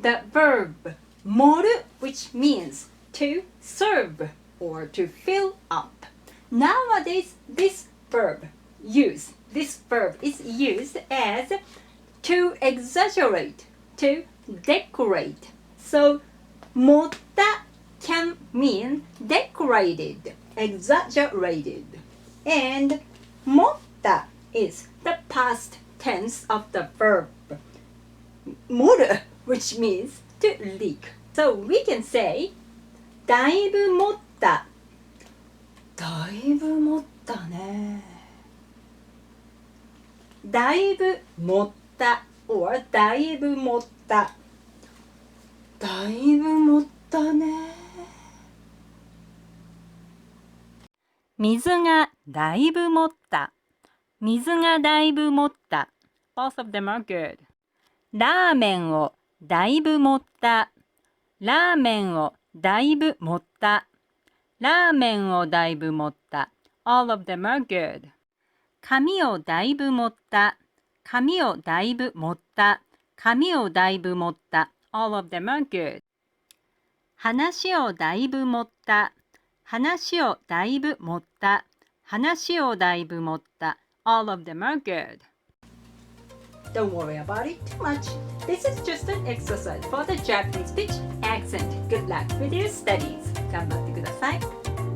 the verb 盛る which means to serve or to fill up. Nowadays, this verb is used as to exaggerate, to decorate. So, 盛った can mean decorated, exaggerated. And 盛った is the past tense of the verb 盛る which means to leak. So we can say だいぶ盛った。だいぶ盛ったね。だいぶ盛った or だいぶ盛った。だいぶ盛ったね。水がだいぶ盛った。水がだいぶ盛った。Both of them are good. ラーメンをだいぶ盛った。ラーメンをだいぶ盛った。ラーメンをだいぶ盛った。All of them are good. 髪をだいぶ盛った。髪をだいぶ盛った。髪をだいぶ盛った。All of them are good. 話をだいぶ盛った。話をだいぶ盛った。話をだいぶ盛った。All of them are good. Don't worry about it too much. This is just an exercise for the Japanese speech accent. Good luck with your studies. 頑張ってください。